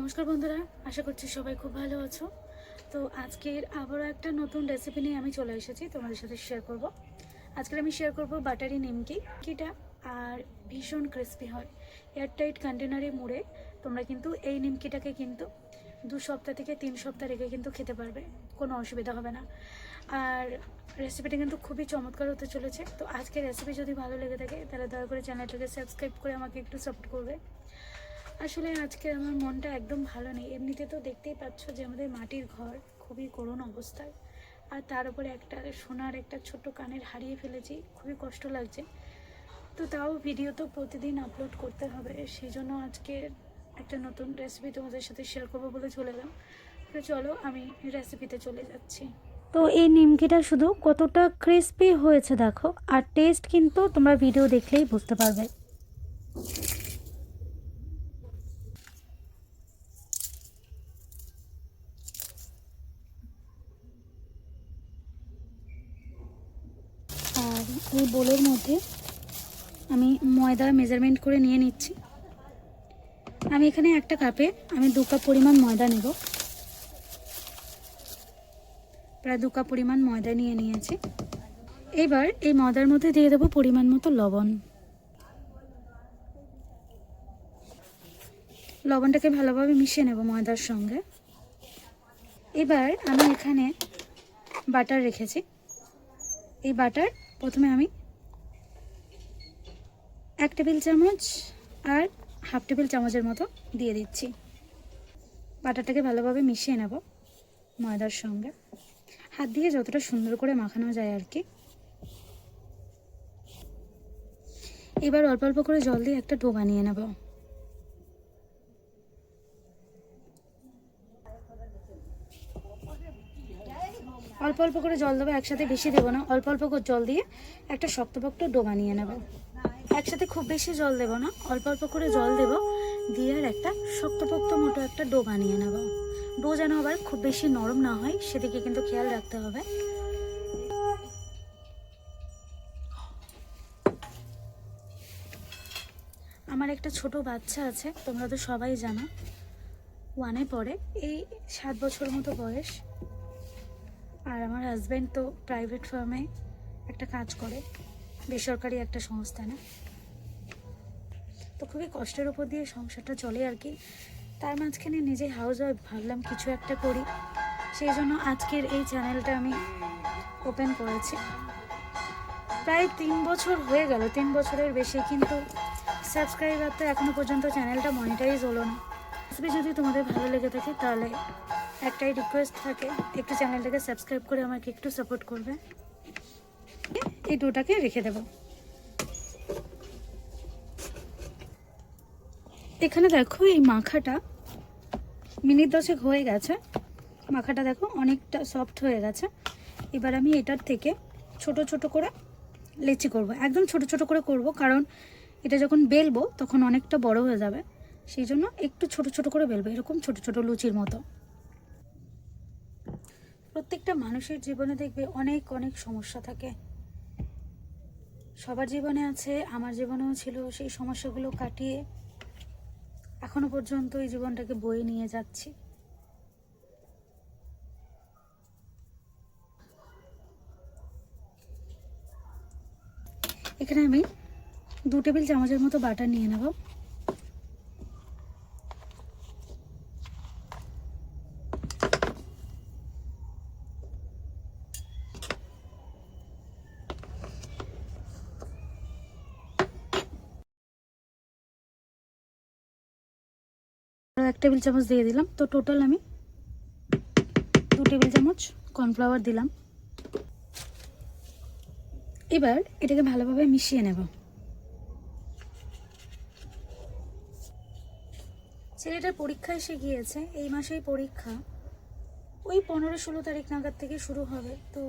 নমস্কার বন্ধুরা, আশা করছি সবাই খুব ভালো আছো। তো আজকের আবারও একটা নতুন রেসিপি নিয়ে আমি চলে এসেছি তোমাদের সাথে শেয়ার করব। আজকের আমি শেয়ার করব বাটারি নিমকি। কিটা আর ভীষণ ক্রিস্পি হয়। এয়ারটাইট কন্টেনারে মুড়ে তোমরা কিন্তু এই নিমকিটাকে কিন্তু 2 সপ্তাহ থেকে 3 সপ্তাহ রেখে কিন্তু খেতে পারবে, কোনো অসুবিধা হবে না। আর রেসিপিটা কিন্তু খুবই চমৎকার হতে চলেছে। তো আজকের রেসিপি যদি ভালো লেগে থাকে তাহলে দয়া করে চ্যানেলটাকে সাবস্ক্রাইব করে আমাকে একটু সাপোর্ট করবে। আসলে আজকে আমার মনটা একদম ভালো নেই। এমনিতে তো দেখতেই পাচ্ছ যে আমাদের মাটির ঘর খুবই করুণ অবস্থায়, আর তার উপরে একটা সোনার একটা ছোট্ট কানের হারিয়ে ফেলেছি, খুবই কষ্ট লাগছে। তো তাও ভিডিও তো প্রতিদিন আপলোড করতে হবে, সেই জন্য আজকে একটা নতুন রেসিপি তোমাদের সাথে শেয়ার করবো বলে চলে এলাম। তো চলো আমি রেসিপিতে চলে যাচ্ছি। তো এই নিমকিটা শুধু কতটা ক্রিস্পি হয়েছে দেখো, আর টেস্ট কিন্তু তোমরা ভিডিও দেখলেই বুঝতে পারবে। আর এই বোলের মধ্যে আমি ময়দা মেজারমেন্ট করে নিয়ে নিচ্ছি। আমি এখানে একটা কাপে আমি 2 কাপ পরিমাণ ময়দা নেব। প্রায় 2 কাপ পরিমাণ ময়দা নিয়ে নিয়েছি। এবার এই ময়দার মধ্যে দিয়ে দেবো পরিমাণ মতো লবণ। লবণটাকে ভালোভাবে মিশিয়ে নেব ময়দার সঙ্গে। এবার আমি এখানে বাটার রেখেছি। এই বাটার প্রথমে আমি 1 টেবিল চামচ আর হাফ টেবিল চামচের মতো দিয়ে দিচ্ছি। বাটারটাকে ভালোভাবে মিশিয়ে নেব ময়দার সঙ্গে, হাত দিয়ে যতটা সুন্দর করে মাখানো যায় আর কি। এবার অল্প অল্প করে জল দিয়ে একটা ডো বানিয়ে নেব। অল্প অল্প করে জল দেবো, একসাথে বেশি দেবো না। অল্প অল্প করে জল দিয়ে একটা শক্তপোক্ত ডো বানিয়ে নেব। একসাথে খুব বেশি জল দেবো না, অল্প অল্প করে জল দেব, দিয়ে আর একটা শক্তপোক্ত মতো একটা ডো বানিয়ে নেব। ডো যেন আবার খুব বেশি নরম না হয় সেদিকে কিন্তু খেয়াল রাখতে হবে। আমার একটা ছোট বাচ্চা আছে, তোমরা তো সবাই জানো, 1-এ পড়ে, এই 7 বছর মতো বয়স। আর আমার হাজব্যান্ড তো প্রাইভেট ফার্মে একটা কাজ করে, বেসরকারি একটা সংস্থানে। তো খুবই কষ্টের উপর দিয়ে সংসারটা চলে আর কি। তার মাঝখানে নিজে হাউস ওয়াইফ, ভাবলাম কিছু একটা করি, সেই জন্য আজকের এই চ্যানেলটা আমি ওপেন করেছি। প্রায় 3 বছর হয়ে গেল, 3 বছরের বেশি, কিন্তু সাবস্ক্রাইবার তো এখনও পর্যন্ত চ্যানেলটা মনিটাইজ হলো না। রেসিপি যদি তোমাদের ভালো লেগে থাকে তাহলে একটাই রিকোয়েস্ট থাকে, একটু চ্যানেলটাকে সাবস্ক্রাইব করে আমাকে একটু সাপোর্ট করবে। এই ডোটাকে রেখে দেব। এখানে দেখো এই মাখাটা মিনিট 10 হয়ে গেছে। মাখাটা দেখো অনেকটা সফট হয়ে গেছে। এবার আমি এটার থেকে ছোট ছোট করে লেচি করব, একদম ছোট ছোট করে করব, কারণ এটা যখন বেলবো তখন অনেকটা বড় হয়ে যাবে, সেই জন্য একটু ছোট ছোট করে বেলবো, এরকম ছোট ছোট লুচির মতো। প্রত্যেকটা মানুষের জীবনে দেখবে অনেক অনেক সমস্যা থাকে, সবার জীবনে আছে, আমার জীবনেও ছিল। সেই সমস্যাগুলো কাটিয়ে এখনো পর্যন্ত এই জীবনটাকে বয়ে নিয়ে যাচ্ছি। এখানে আমি 2 টেবিল চামচের মতো বাটার নিয়ে নেব। আর 1 টেবিল চামচ দিয়ে দিলাম। তো টোটাল আমি 2 টেবিল চামচ কর্নফ্লাওয়ার দিলাম। এবার এটাকে ভালোভাবে মিশিয়ে নেব। ছেলেটার পরীক্ষা এসে গিয়েছে, এই মাসেই পরীক্ষা, ওই 15-16 তারিখ নাগাদ থেকে শুরু হবে। তো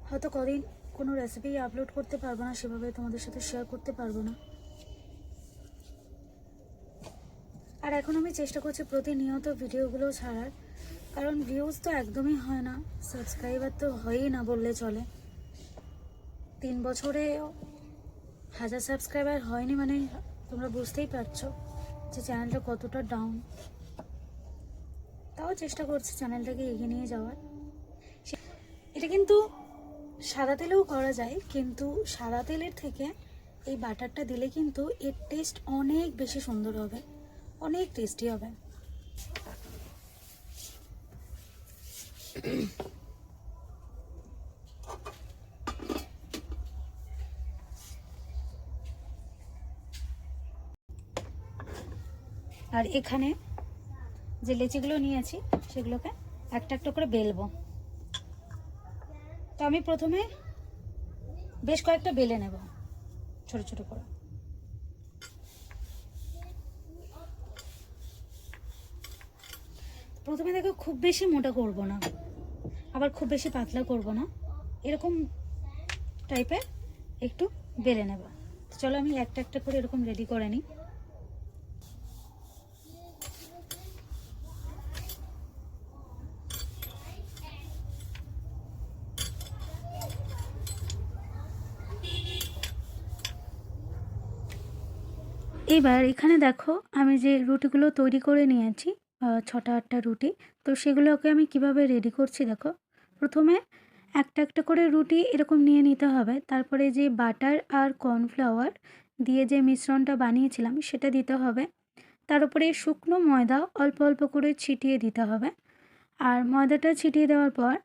হয়তো কদিন কোনো রেসিপি আপলোড করতে পারবো না, সেভাবে তোমাদের সাথে শেয়ার করতে পারবো না। আর এখন আমি চেষ্টা করছি প্রতিনিয়ত ভিডিওগুলো ছাড়ার, কারণ ভিউজ তো একদমই হয় না, সাবস্ক্রাইবার তো হয়ই না বললে চলে। 3 বছরে 1000 সাবস্ক্রাইবার হয়নি, মানে তোমরা বুঝতেই পারছো যে চ্যানেলটা কতটা ডাউন। চেষ্টা করছি চ্যানেলটাকে এগিয়ে নিয়ে যাওয়ার। এটা কিন্তু সাদা তেলেও করা যায়, কিন্তু সাদা তেলের থেকে এই বাটারটা দিলে কিন্তু এর টেস্ট অনেক বেশি সুন্দর হবে, অনেক টেস্টি হবে। আর এখানে যে লেচিগুলো নিয়েছি সেগুলোকে একটা একটা করে বেলবো। তো আমি প্রথমে বেশ কয়েকটা বেলে নেব ছোট ছোট করে। প্রথমে দেখো খুব বেশি মোটা করব না, আবার খুব বেশি পাতলা করব না, এরকম টাইপের একটু বেলে নেব। তো চলো আমি একটা একটা করে এরকম রেডি করে নিই। এবার এখানে দেখো আমি যে রুটিগুলো তৈরি করে নিয়েছি, 6টা 8টা রুটি। তো সেগুলোকে আমি কিভাবে রেডি করছি দেখো। প্রথমে একটা একটা করে রুটি এরকম নিয়ে নিতে হবে, তারপরে যে বাটার আর কর্নফ্লাওয়ার দিয়ে যে মিশ্রণটা বানিয়েছিলাম সেটা দিতে হবে। তার উপরে শুকনো ময়দা অল্প অল্প করে ছিটিয়ে দিতে হবে। আর ময়দাটা ছিটিয়ে দেওয়ার পর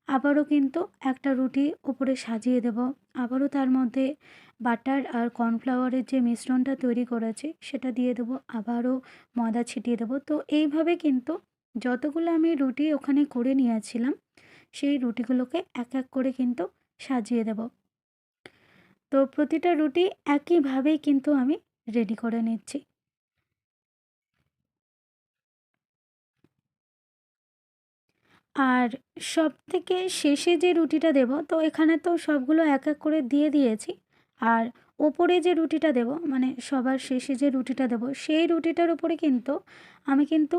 আবারও কিন্তু একটা রুটি উপরে সাজিয়ে দেব, আবারও তার মধ্যে বাটার আর কর্নফ্লাওয়ারের যে মিশ্রণটা তৈরি করেছি সেটা দিয়ে দেবো, আবারও ময়দা ছিটিয়ে দেবো। তো এইভাবে কিন্তু যতগুলো আমি রুটি ওখানে করে নিয়েছিলাম সেই রুটিগুলোকে এক এক করে কিন্তু সাজিয়ে দেব। তো প্রতিটা রুটি একইভাবেই কিন্তু আমি রেডি করে নিচ্ছি। আর সবথেকে শেষে যে রুটিটা দেব, তো এখানে তো সবগুলো এক এক করে দিয়ে দিয়েছি। আর ওপরে যে রুটিটা দেব, মানে সবার শেষে যে রুটিটা দেব, সেই রুটিটার উপরে কিন্তু আমি কিন্তু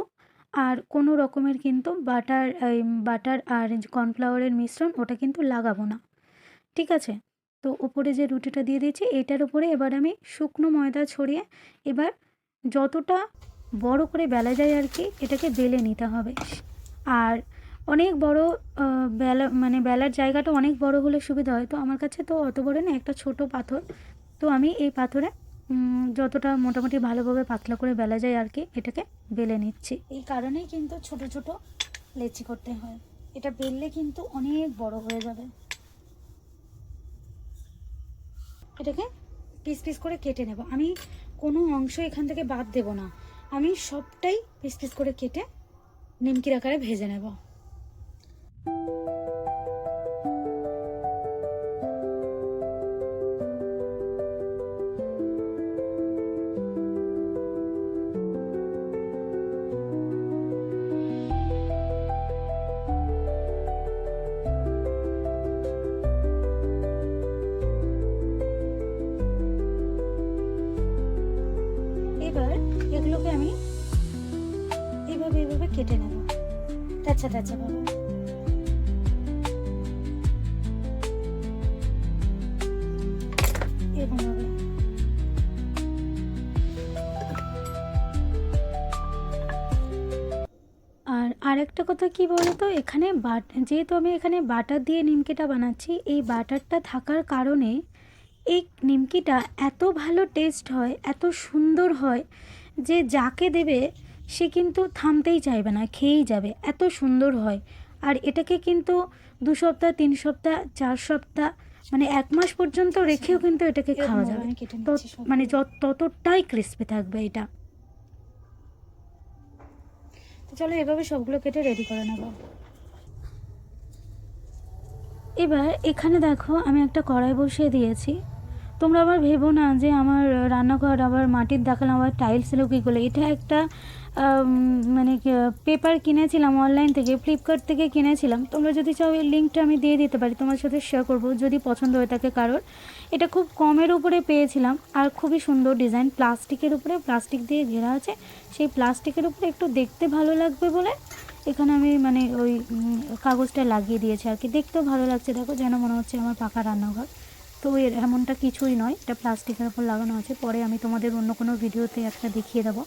আর কোনো রকমের কিন্তু বাটার আর কর্নফ্লাওয়ারের মিশ্রণ ওটা কিন্তু লাগাবো না, ঠিক আছে? তো ওপরে যে রুটিটা দিয়ে দিয়েছি এটার উপরে এবার আমি শুকনো ময়দা ছড়িয়ে এবার যতটা বড় করে বেলা যায় আর কি এটাকে বেলে নিতে হবে। আর অনেক বড় বেলার জায়গাটা অনেক বড় হলে সুবিধা হয়। তো আমার কাছে তো অত বড় না, একটা ছোট পাথর। তো আমি এই পাথরে যতটা মোটামুটি ভালোভাবে পাতলা করে বেলা যায় আর কি এটাকে বেলে নিচ্ছি। এই কারণেই কিন্তু ছোট ছোট লেচি করতে হয়, এটা বেললে কিন্তু অনেক বড় হয়ে যাবে। এটাকে পিস পিস করে কেটে নেব। আমি কোনো অংশ এখান থেকে বাদ দেব না, আমি সবটাই পিস পিস করে কেটে নিমকির আকারে ভেজে নেব। এবার এগুলোকে আমি এইভাবে কেটে নেব তাচ্ছা তাচ্ছা ভাবে। এরকমভাবে আর আরেকটা কথা কি বলতো, এখানে যেহেতু আমি এখানে বাটার দিয়ে নিমকিটা বানাচ্ছি, এই বাটারটা থাকার কারণে এই নিমকিটা এত ভালো টেস্ট হয়, এত সুন্দর হয় যে যাকে দেবে সে কিন্তু থামতেই চাইবে না, খেয়েই যাবে, এত সুন্দর হয়। আর এটাকে কিন্তু 2 সপ্তাহ 3 সপ্তাহ 4 সপ্তাহ মানে 1 মাস পর্যন্ত রেখেও কিন্তু এটাকে খাওয়া যাবে, মানে ততটাই ক্রিস্পি থাকবে এটা। তো চলো এভাবে সবগুলো কেটে রেডি করে নেব। এবার এখানে দেখো আমি একটা কড়াই বসিয়ে দিয়েছি। তোমরা আবার ভেবো না যে আমার রান্নাঘর আবার মাটির দেখালাম, আবার টাইলস এলো কী করলে। এটা একটা মানে পেপার কিনেছিলাম অনলাইন থেকে, ফ্লিপকার্ট থেকে কিনেছিলাম। তোমরা যদি চাও এই লিঙ্কটা আমি দিয়ে দিতে পারি, তোমার সাথে শেয়ার করব যদি পছন্দ হয়ে থাকে কারোর। এটা খুব কমের উপরে পেয়েছিলাম আর খুবই সুন্দর ডিজাইন, প্লাস্টিকের উপরে, প্লাস্টিক দিয়ে ঘেরা আছে। সেই প্লাস্টিকের উপরে একটু দেখতে ভালো লাগবে বলে এখানে আমি মানে ওই কাগজটা লাগিয়ে দিয়েছি আর কি, দেখতেও ভালো লাগছে। দেখো যেন মনে হচ্ছে আমার পাকা রান্নাঘর। তো এমনটা কিছুই নয়, এটা প্লাস্টিকের উপর লাগানো আছে, পরে আমি তোমাদের অন্য কোনো ভিডিওতে একটা দেখিয়ে দেবো।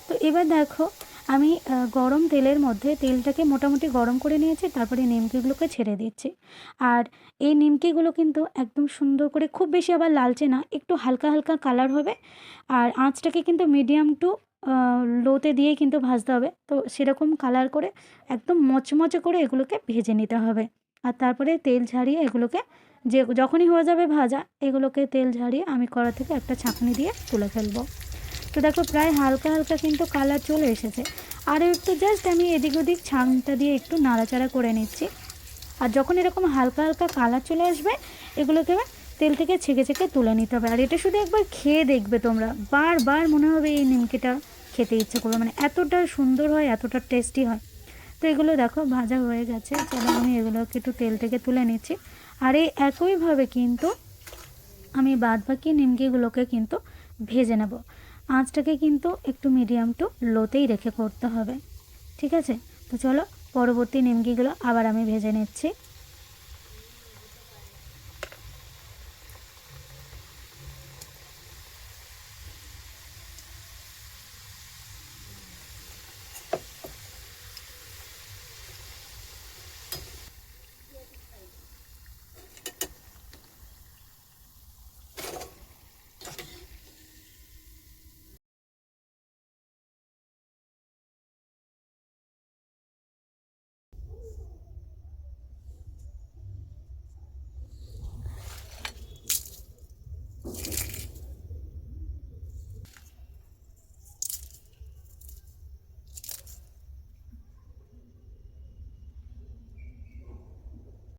তো এবার দেখো আমি গরম তেলের মধ্যে তেলটাকে মোটামুটি গরম করে নিয়েছি, তারপরে নিমকিগুলোকে ছেড়ে দিচ্ছি। আর এই নিমকিগুলো কিন্তু একদম সুন্দর করে, খুব বেশি আবার লালচে না, একটু হালকা হালকা কালার হবে। আর আঁচটাকে কিন্তু মিডিয়াম টু লোতে দিয়ে কিন্তু ভাজতে হবে। তো সেরকম কালার করে একদম মচমচে করে এগুলোকে ভেজে নিতে হবে। আর তারপরে তেল ঝারিয়ে এগুলোকে, যখনই হয়ে যাবে ভাজা, এগুলোকে তেল ঝারিয়ে আমি কড়া থেকে একটা ছাঁকনি দিয়ে তুলে ফেলবো। তো দেখো প্রায় হালকা হালকা কিন্তু কালার চলে এসেছে। আর একটু জাস্ট আমি এদিক ওদিক ছাঁকটা দিয়ে একটু নাড়াচাড়া করে নিচ্ছি। আর যখন এরকম হালকা হালকা কালার চলে আসবে, এগুলোকে তেল থেকে ছেঁকে ছেঁকে তুলে নিতে হবে। আর এটা শুধু একবার খেয়ে দেখবে তোমরা, বারবার মনে হবে এই নিমকিটা খেতে ইচ্ছে করবে, মানে এতটা সুন্দর হয়, এতটা টেস্টি হয়। তো এগুলো দেখো ভাজা হয়ে গেছে, চলো আমি এগুলোকে একটু তেল থেকে তুলে নিচ্ছি। আর এই একইভাবে কিন্তু আমি বাদবাকি নিমকিগুলোকে কিন্তু ভেজে নেব। আঁচটাকে কিন্তু একটু মিডিয়াম টু লোতেই রেখে করতে হবে, ঠিক আছে? তো চলো পরবর্তী নিমকিগুলো আবার আমি ভেজে নিচ্ছি।